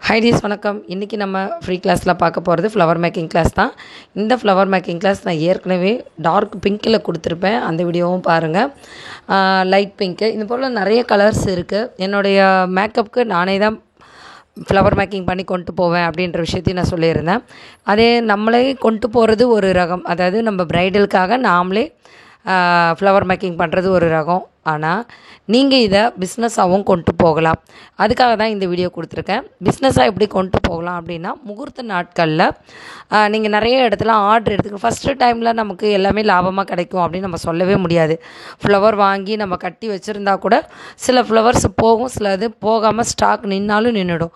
Hi tease வணக்கம். இன்றைக்கி நம்ம ஃப்ரீ கிளாஸில் பார்க்க போகிறது ஃப்ளவர் மேக்கிங் கிளாஸ் தான். இந்த ஃப்ளவர் மேக்கிங் கிளாஸ் நான் ஏற்கனவே டார்க் பிங்க்கில் கொடுத்துருப்பேன், அந்த வீடியோவும் பாருங்கள். லைட் பிங்க்கு இது போல் நிறைய கலர்ஸ் இருக்குது. என்னுடைய மேக்கப்புக்கு நானே தான் ஃப்ளவர் மேக்கிங் பண்ணி கொண்டு போவேன் அப்படின்ற விஷயத்தையும் நான் சொல்லியிருந்தேன். அதே நம்மளே கொண்டு போகிறது ஒரு ரகம், அதாவது நம்ம ப்ரைடலுக்காக நாமளே ஃப்ளவர் மேக்கிங் பண்ணுறது ஒரு ரகம். ஆனால் நீங்கள் இதை பிஸ்னஸாகவும் கொண்டு போகலாம். அதுக்காக தான் இந்த வீடியோ கொடுத்துருக்கேன். பிஸ்னஸாக எப்படி கொண்டு போகலாம் அப்படின்னா, முகூர்த்த நாட்களில் நீங்கள் நிறைய இடத்துல ஆர்டர் எடுத்துக்க ஃபஸ்ட்டு டைமில் நமக்கு எல்லாமே லாபமாக கிடைக்கும் அப்படின்னு நம்ம சொல்லவே முடியாது. ஃப்ளவர் வாங்கி நம்ம கட்டி வச்சுருந்தா கூட சில ஃப்ளவர்ஸ் போகும், சில இது போகாமல் ஸ்டாக் நின்னாலும் நின்றுடும்.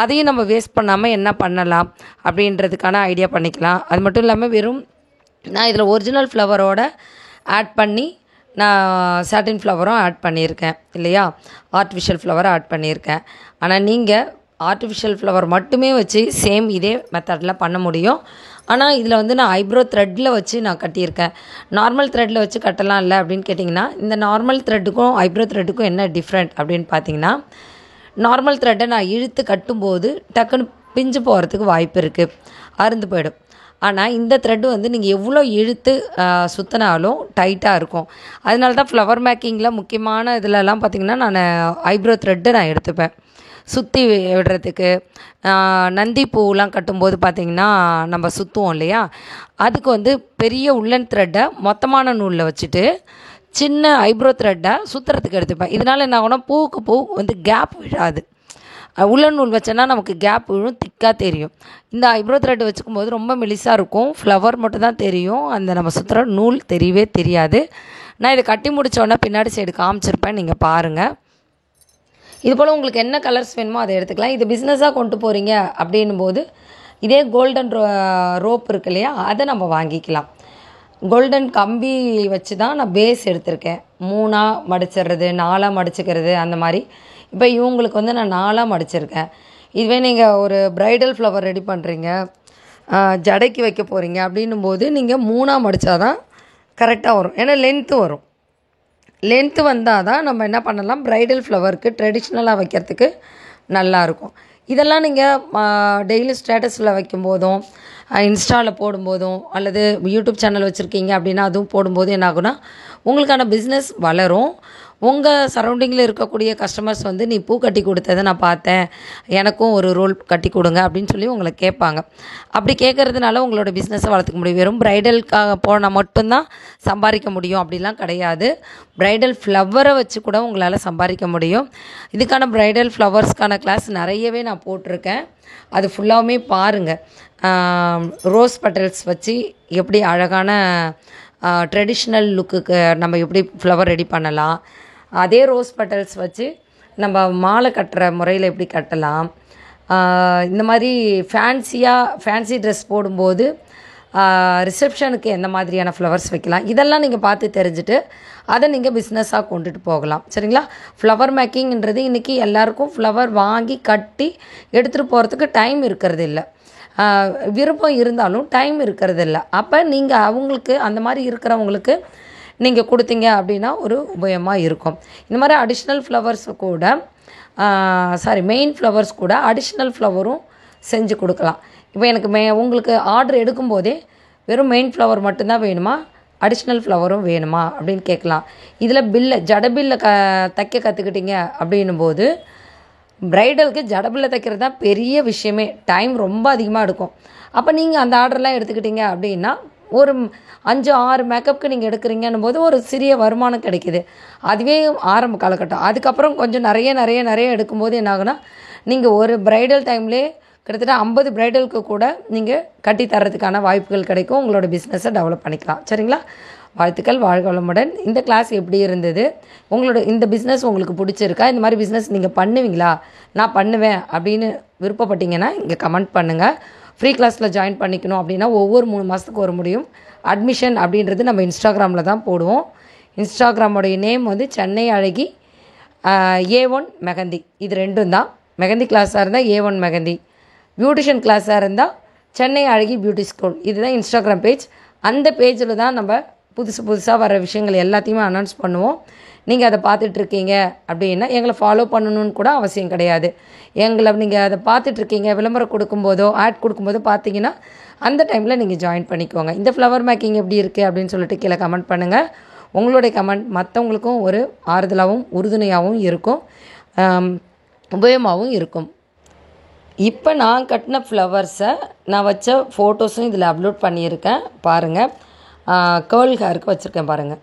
அதையும் நம்ம வேஸ்ட் பண்ணாமல் என்ன பண்ணலாம் அப்படின்றதுக்கான ஐடியா பண்ணிக்கலாம். அது மட்டும் இல்லாமல் நான் இதில் ஒரிஜினல் ஃப்ளவரோட ஆட் பண்ணி நான் சாட்டின் ஃப்ளவரும் ஆட் பண்ணியிருக்கேன் இல்லையா, ஆர்டிஃபிஷியல் ஃப்ளவரை ஆட் பண்ணியிருக்கேன். ஆனால் நீங்கள் ஆர்டிஃபிஷியல் ஃப்ளவர் மட்டுமே வச்சு சேம் இதே மெத்தடில் பண்ண முடியும். ஆனால் இதில் நான் ஐப்ரோ த்ரெட்டில் வச்சு நான் கட்டியிருக்கேன். நார்மல் த்ரெட்டில் வச்சு கட்டலாம் இல்லை அப்படின்னு கேட்டிங்கன்னா, இந்த நார்மல் த்ரெட்டுக்கும் ஐப்ரோ த்ரெட்டுக்கும் என்ன டிஃப்ரெண்ட் அப்படின்னு பார்த்தீங்கன்னா, நார்மல் த்ரெட்டை நான் இழுத்து கட்டும்போது டக்குன்னு பிஞ்சு போகிறதுக்கு வாய்ப்பு இருக்குது, அறுந்து போயிடும். ஆனால் இந்த த்ரெட்டு நீங்கள் எவ்வளோ இழுத்து சுற்றினாலும் டைட்டாக இருக்கும். அதனால தான் ஃப்ளவர் மேக்கிங்கில் முக்கியமான இதிலலாம் பார்த்திங்கன்னா நான் ஐப்ரோ த்ரெட்டு நான் எடுத்துப்பேன் சுற்றி விடுறதுக்கு. நந்தி பூவெலாம் கட்டும்போது பார்த்திங்கன்னா நம்ம சுற்றுவோம் இல்லையா, அதுக்கு பெரிய உள்ளன் த்ரெட்டை மொத்தமான நூலில் வச்சுட்டு சின்ன ஐப்ரோ த்ரெட்டை சுற்றுறதுக்கு எடுத்துப்பேன். இதனால் என்ன ஆகும்னா பூவுக்கு பூ கேப் விழாது. உள்ளன் நூல் வச்சோன்னா நமக்கு கேப் விழும், திக்காக தெரியும். இந்த ஐப்ரோ த்ரெட் வச்சுக்கும் போது ரொம்ப மெலிசாக இருக்கும், ஃப்ளவர் மட்டும் தான் தெரியும், அந்த நம்ம சுற்றுற நூல் தெரியவே தெரியாது. நான் இதை கட்டி முடித்தோடனே பின்னாடி சைடு காமிச்சிருப்பேன், நீங்கள் பாருங்கள். இது போல் உங்களுக்கு என்ன கலர்ஸ் வேணுமோ அதை எடுத்துக்கலாம். இது பிஸ்னஸாக கொண்டு போகிறீங்க அப்படின்னும் போது இதே கோல்டன் ரோப் இருக்கு இல்லையா, அதை நம்ம வாங்கிக்கலாம். கோல்டன் கம்பி வச்சு தான் நான் பேஸ் எடுத்திருக்கேன். 3ஆக மடிச்சிடுறது, 4ஆக மடிச்சுக்கிறது, அந்த மாதிரி. இப்போ இவங்களுக்கு நான் 4ஆக மடிச்சிருக்கேன். இதுவே நீங்கள் ஒரு ப்ரைடல் ஃப்ளவர் ரெடி பண்ணுறீங்க, ஜடைக்கு வைக்க போகிறீங்க அப்படின்னும் போது நீங்கள் 3ஆக மடித்தா தான் கரெக்டாக வரும். ஏன்னா லென்த்து வரும். லென்த்து வந்தால் தான் நம்ம என்ன பண்ணலாம், ப்ரைடல் ஃப்ளவருக்கு ட்ரெடிஷ்னலாக வைக்கிறதுக்கு நல்லாயிருக்கும். இதெல்லாம் நீங்கள் டெய்லி ஸ்டேட்டஸில் வைக்கும்போதும், இன்ஸ்டாவில் போடும்போதும், அல்லது யூடியூப் சேனல் வச்சுருக்கீங்க அப்படின்னா அதுவும் போடும்போது என்ன ஆகுனா உங்களுக்கான பிஸ்னஸ் வளரும். உங்கள் சரௌண்டிங்கில் இருக்கக்கூடிய கஸ்டமர்ஸ் நீ பூ கட்டி கொடுத்ததை நான் பார்த்தேன், எனக்கும் ஒரு ரோல் கட்டி கொடுங்க அப்படின்னு சொல்லி உங்களை கேட்பாங்க. அப்படி கேட்குறதுனால உங்களோட பிஸ்னஸை வளர்த்துக்க முடியும். வெறும் ப்ரைடலுக்காக போனால் மட்டும்தான் சம்பாதிக்க முடியும் அப்படிலாம் கிடையாது. ப்ரைடல் ஃப்ளவரை வச்சு கூட உங்களால் சம்பாதிக்க முடியும். இதுக்கான ப்ரைடல் ஃப்ளவர்ஸ்க்கான கிளாஸ் நிறையவே நான் போட்டிருக்கேன், அது ஃபுல்லாகவுமே பாருங்கள். ரோஸ் பெட்டல்ஸ் வச்சு எப்படி அழகான ட்ரெடிஷ்னல் லுக்குக்கு நம்ம எப்படி ஃப்ளவர் ரெடி பண்ணலாம், அதே ரோஸ் பெட்டல்ஸ் வச்சு நம்ம மாலை கட்டுற முறையில் எப்படி கட்டலாம், இந்த மாதிரி ஃபேன்சி ட்ரெஸ் போடும்போது ரிசப்ஷனுக்கு எந்த மாதிரியான ஃப்ளவர்ஸ் வைக்கலாம், இதெல்லாம் நீங்கள் பார்த்து தெரிஞ்சுட்டு அதை நீங்கள் பிஸ்னஸாக கொண்டுட்டு போகலாம். சரிங்களா? ஃப்ளவர் மேக்கிங்ன்றது இன்றைக்கி எல்லாருக்கும் ஃப்ளவர் வாங்கி கட்டி எடுத்துகிட்டு போகிறதுக்கு டைம் இருக்கிறது இல்லை. விருப்பம் இருந்தாலும் டைம் இருக்கிறது இல்லை. அப்போ நீங்கள் அவங்களுக்கு அந்த மாதிரி இருக்கிறவங்களுக்கு நீங்கள் கொடுத்தீங்க அப்படின்னா ஒரு உபயோகமாக இருக்கும். இந்த மாதிரி அடிஷ்னல் ஃப்ளவர்ஸ் கூட மெயின் ஃப்ளவர்ஸ் கூட அடிஷ்னல் ஃப்ளவரும் செஞ்சு கொடுக்கலாம். இப்போ எனக்கு உங்களுக்கு ஆர்டர் எடுக்கும்போதே வெறும் மெயின் ஃப்ளவர் மட்டும்தான் வேணுமா, அடிஷ்னல் ஃப்ளவரும் வேணுமா அப்படின்னு கேட்கலாம். இதில் ஜடபில்லை தைக்க கற்றுக்கிட்டீங்க அப்படின்னும் போது ப்ரைடலுக்கு ஜடபில்லை தைக்கிறது தான் பெரிய விஷயமே, டைம் ரொம்ப அதிகமாக எடுக்கும். அப்போ நீங்கள் அந்த ஆர்டர்லாம் எடுத்துக்கிட்டீங்க அப்படின்னா ஒரு 5-6 மேக்கப்புக்கு நீங்கள் எடுக்கிறீங்கன்னும் போது ஒரு சிறிய வருமானம் கிடைக்கிது. அதுவே ஆரம்ப காலகட்டம். அதுக்கப்புறம் கொஞ்சம் நிறைய எடுக்கும்போது என்ன ஆகுனா, நீங்கள் ஒரு ப்ரைடல் டைம்லேயே கிட்டத்தட்ட 50 ப்ரைடலுக்கு கூட நீங்கள் கட்டி தரதுக்கான வாய்ப்புகள் கிடைக்கும். உங்களோட பிஸ்னஸை டெவலப் பண்ணிக்கலாம். சரிங்களா? வாழ்த்துக்கள், வாழ்க வளமுடன். இந்த கிளாஸ் எப்படி இருந்தது, உங்களோட இந்த பிஸ்னஸ் உங்களுக்கு பிடிச்சிருக்கா, இந்த மாதிரி பிஸ்னஸ் நீங்கள் பண்ணுவீங்களா, நான் பண்ணுவேன் அப்படின்னு விருப்பப்பட்டீங்கன்னா இங்கே கமெண்ட் பண்ணுங்கள். ஃப்ரீ கிளாஸில் ஜாயின் பண்ணிக்கணும் அப்படின்னா ஒவ்வொரு 3 மாதத்துக்கு ஒரு முடியும். அட்மிஷன் அப்படின்றது நம்ம இன்ஸ்டாகிராமில் தான் போடுவோம். இன்ஸ்டாகிராமோடைய நேம் சென்னை அழகி A1 மெகந்தி. இது ரெண்டும் தான். மெகந்தி கிளாஸாக இருந்தால் A1 மெகந்தி, பியூட்டிஷியன் கிளாஸாக இருந்தால் சென்னை அழகி பியூட்டி ஸ்கூல். இதுதான் இன்ஸ்டாகிராம் பேஜ். அந்த பேஜில் தான் நம்ம புதுசாக வர விஷயங்கள் எல்லாத்தையுமே அனௌன்ஸ் பண்ணுவோம். நீங்கள் அதை பார்த்துட்ருக்கீங்க அப்படின்னா எங்களை ஃபாலோ பண்ணணுன்னு கூட அவசியம் கிடையாது. எங்களை நீங்கள் அதை பார்த்துட்ருக்கீங்க, விளம்பரம் கொடுக்கும்போதோ ஆட் கொடுக்கும்போதோ பார்த்தீங்கன்னா அந்த டைமில் நீங்கள் ஜாயின் பண்ணிக்கோங்க. இந்த ஃப்ளவர் மேக்கிங் எப்படி இருக்குது அப்படின்னு சொல்லிட்டு கீழே கமெண்ட் பண்ணுங்கள். உங்களுடைய கமெண்ட் மற்றவங்களுக்கும் ஒரு ஆறுதலாகவும் உறுதுணையாகவும் இருக்கும், உபயோகமாகவும் இருக்கும். இப்போ நான் கட்டின ஃப்ளவர்ஸை நான் வச்ச ஃபோட்டோஸும் இதில் அப்லோட் பண்ணியிருக்கேன் பாருங்கள். கேர்ள் ஹேருக்கு வச்சுருக்கேன் பாருங்கள்.